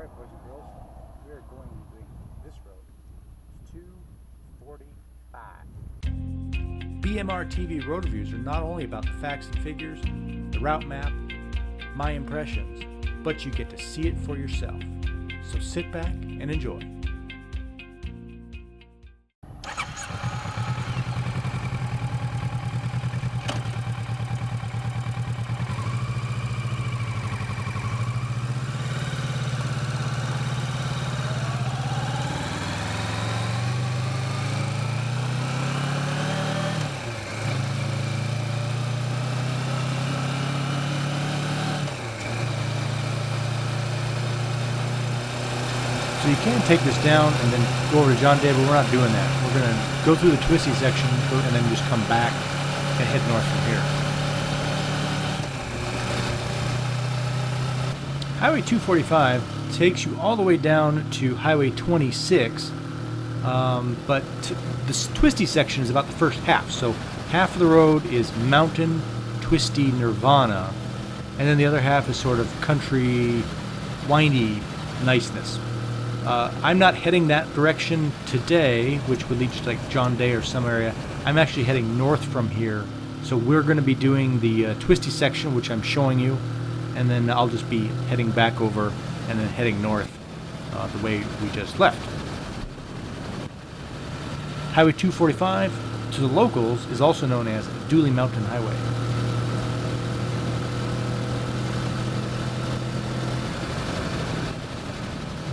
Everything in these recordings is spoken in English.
Alright, boys and girls, we are going to be doing this road. It's 245. BMR TV road reviews are not only about the facts and figures, the route map, my impressions, but you get to see it for yourself. So sit back and enjoy. So you can take this down and then go over to John Day, but we're not doing that. We're going to go through the twisty section and then just come back and head north from here. Highway 245 takes you all the way down to Highway 26, but this twisty section is about the first half. So half of the road is mountain, twisty nirvana, and then the other half is sort of country, windy niceness. I'm not heading that direction today, which would lead you to like John Day or some area. I'm actually heading north from here. So we're going to be doing the twisty section, which I'm showing you, and then I'll just be heading back over and then heading north the way we just left. Highway 245 to the locals is also known as Dooley Mountain Highway.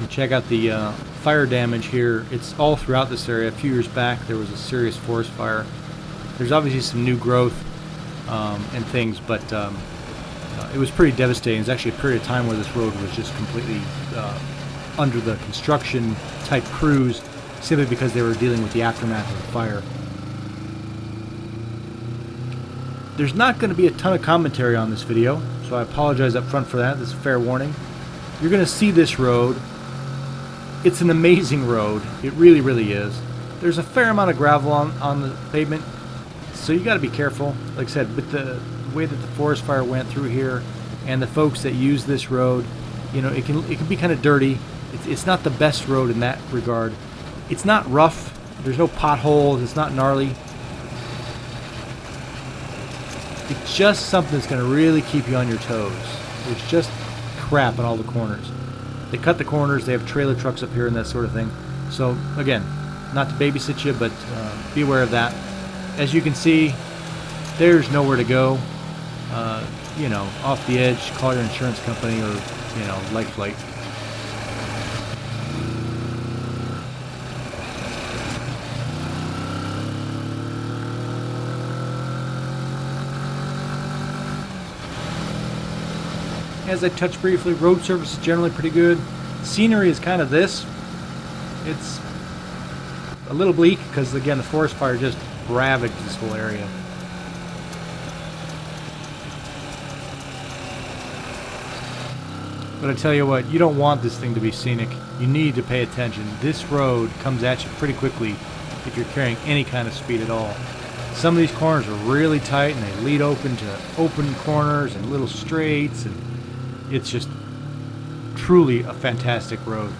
Check out the fire damage here. It's all throughout this area. A few years back there was a serious forest fire. There's obviously some new growth and things, but it was pretty devastating. It's actually a period of time where this road was just completely under the construction type crews, simply because they were dealing with the aftermath of the fire. There's not going to be a ton of commentary on this video, so I apologize up front for that. This is a fair warning. You're going to see this road. It's an amazing road. It really, really is. There's a fair amount of gravel on the pavement, so you got to be careful. Like I said, with the way that the forest fire went through here, and the folks that use this road, you know, it can be kind of dirty. It's not the best road in that regard. It's not rough. There's no potholes. It's not gnarly. It's just something that's going to really keep you on your toes. There's just crap in all the corners. They cut the corners, they have trailer trucks up here and that sort of thing. So again, not to babysit you, but be aware of that. As you can see, there's nowhere to go. You know, off the edge, call your insurance company or, you know, life flight. As I touched briefly, road surface is generally pretty good. Scenery is kind of this. It's a little bleak because, again, the forest fire just ravaged this whole area. But I tell you what, you don't want this thing to be scenic. You need to pay attention. This road comes at you pretty quickly if you're carrying any kind of speed at all. Some of these corners are really tight and they lead open to open corners and little straights, and it's just truly a fantastic road.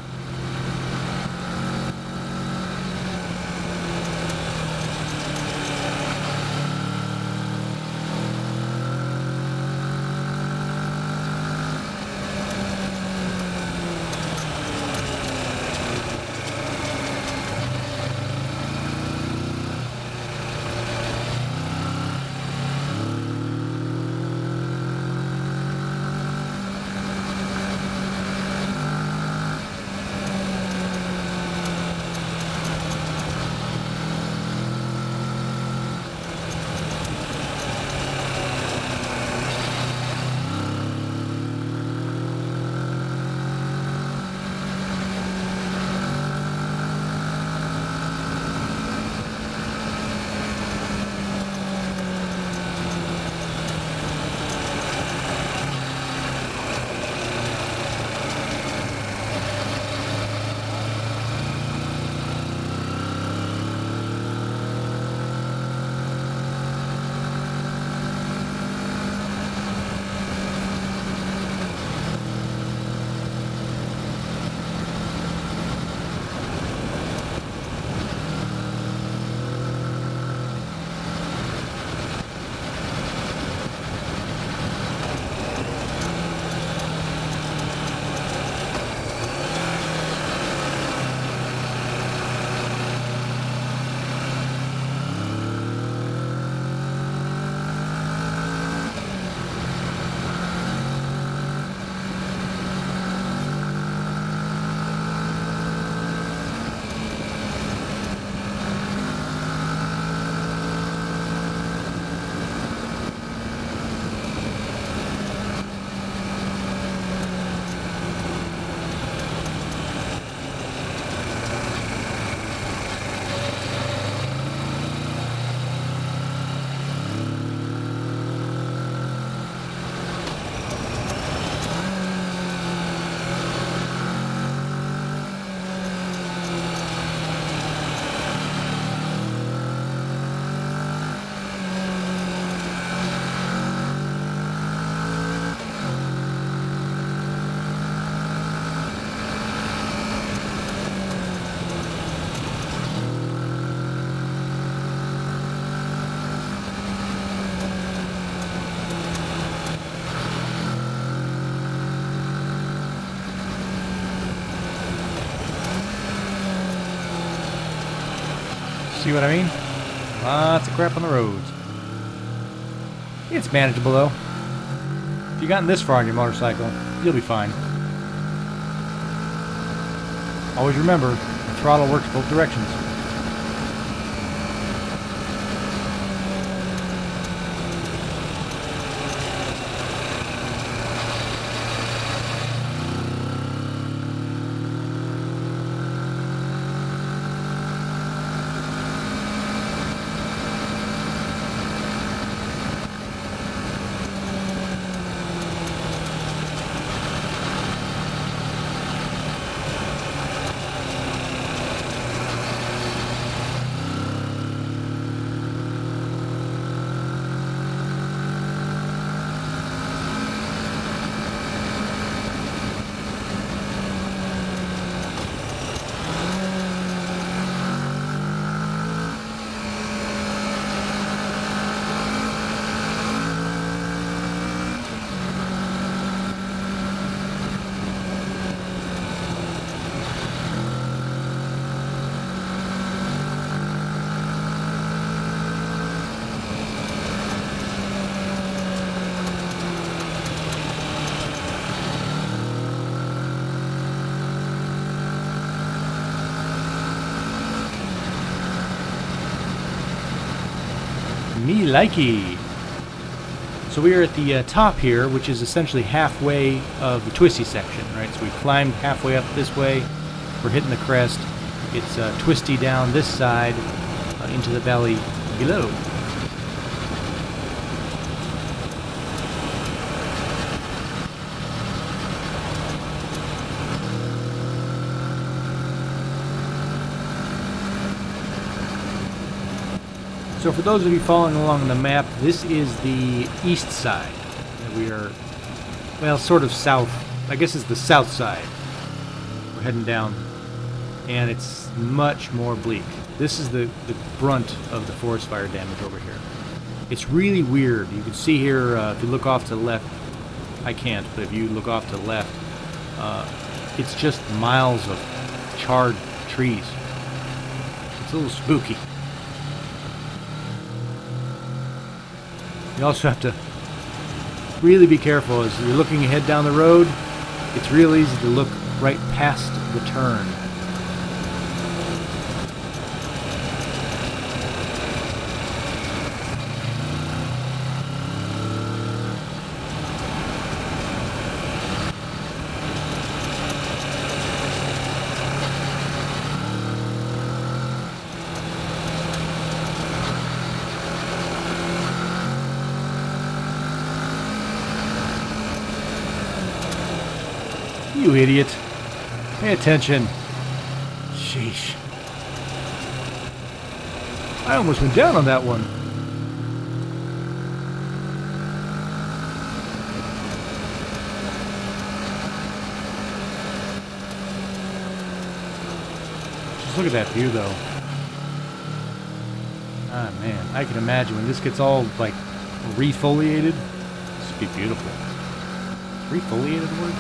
See what I mean? Lots of crap on the roads. It's manageable though. If you've gotten this far on your motorcycle, you'll be fine. Always remember, the throttle works both directions. Me likey. So we are at the top here, which is essentially halfway of the twisty section, right? So we climbed halfway up this way. We're hitting the crest. It's twisty down this side into the valley below. So for those of you following along the map, this is the east side. We are, well, sort of south. I guess it's the south side. We're heading down, and it's much more bleak. This is the brunt of the forest fire damage over here. It's really weird. You can see here, if you look off to the left, I can't, but if you look off to the left, it's just miles of charred trees. It's a little spooky. You also have to really be careful as you're looking ahead down the road. It's real easy to look right past the turn. You idiot. Pay attention. Sheesh. I almost went down on that one. Just look at that view though. Ah man, I can imagine when this gets all like refoliated. This would be beautiful. Refoliated the word?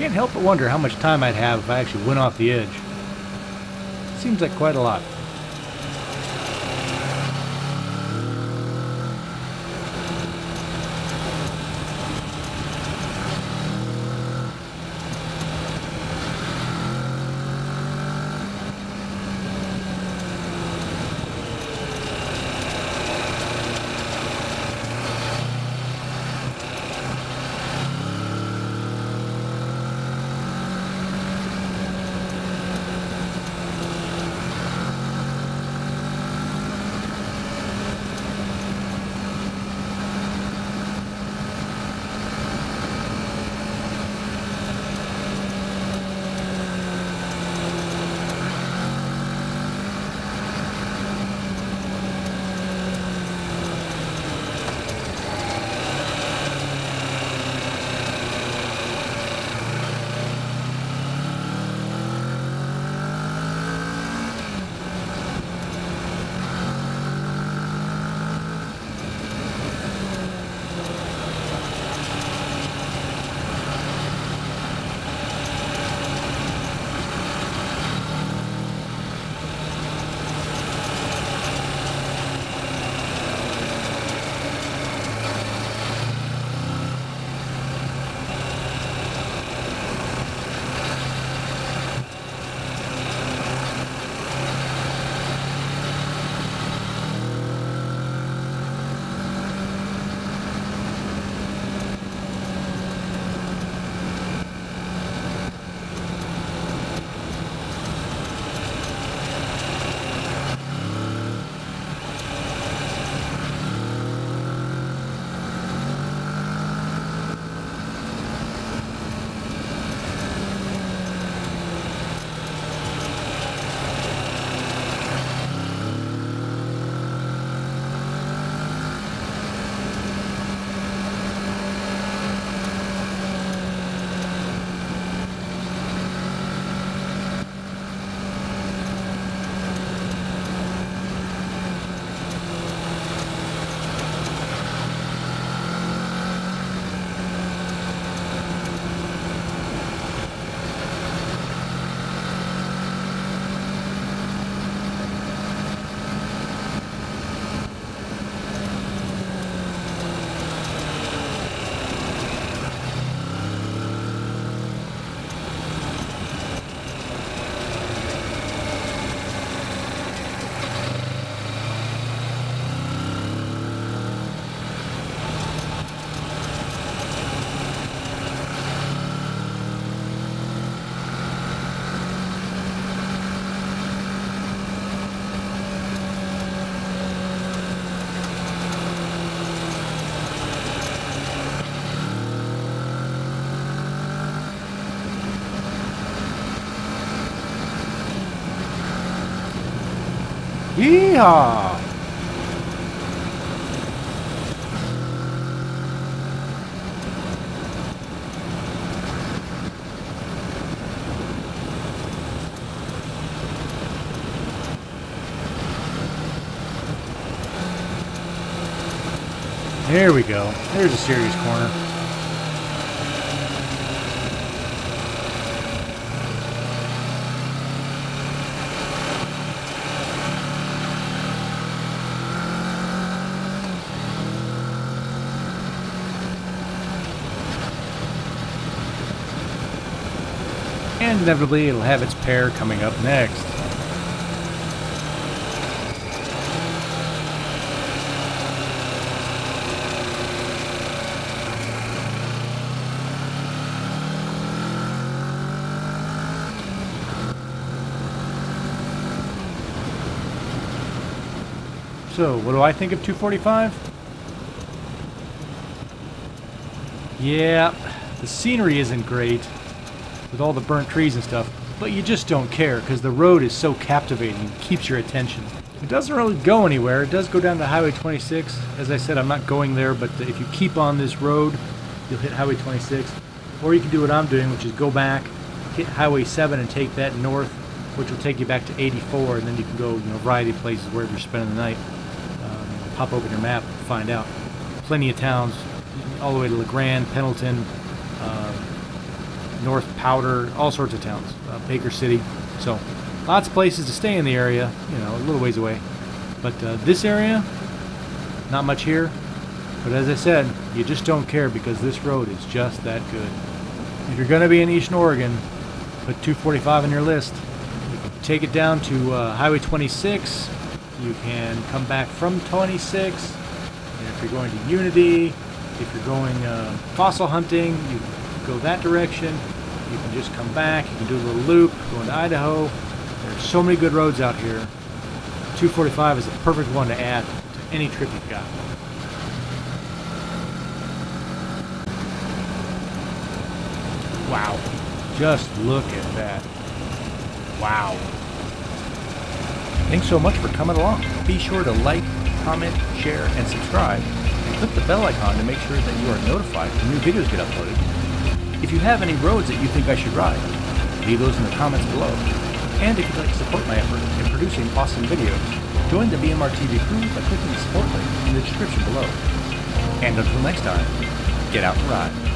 Can't help but wonder how much time I'd have if I actually went off the edge. Seems like quite a lot. Yeehaw! There we go. There's a serious corner. And inevitably it'll have its pair coming up next. So, what do I think of 245? Yeah, the scenery isn't great with all the burnt trees and stuff, but you just don't care because the road is so captivating, it keeps your attention. It doesn't really go anywhere. It does go down to Highway 26. As I said, I'm not going there, but if you keep on this road, you'll hit Highway 26. Or you can do what I'm doing, which is go back, hit Highway 7 and take that north, which will take you back to 84, and then you can go, a variety of places wherever you're spending the night. Pop open your map and find out. Plenty of towns, all the way to LeGrand, Pendleton, North Powder, all sorts of towns, Baker City. So lots of places to stay in the area, you know, a little ways away. But this area, not much here. But as I said, you just don't care because this road is just that good. If you're going to be in Eastern Oregon, put 245 on your list. You can take it down to Highway 26. You can come back from 26. And if you're going to Unity, if you're going fossil hunting, you can go that direction. You can just come back. You can do a little loop, go into Idaho. There's so many good roads out here. 245 is the perfect one to add to any trip you've got. Wow. Just look at that. Wow. Thanks so much for coming along. Be sure to like, comment, share, and subscribe. And click the bell icon to make sure that you are notified when new videos get uploaded. If you have any roads that you think I should ride, leave those in the comments below. And if you'd like to support my effort in producing awesome videos, join the BMR TV crew by clicking the support link in the description below. And until next time, get out and ride.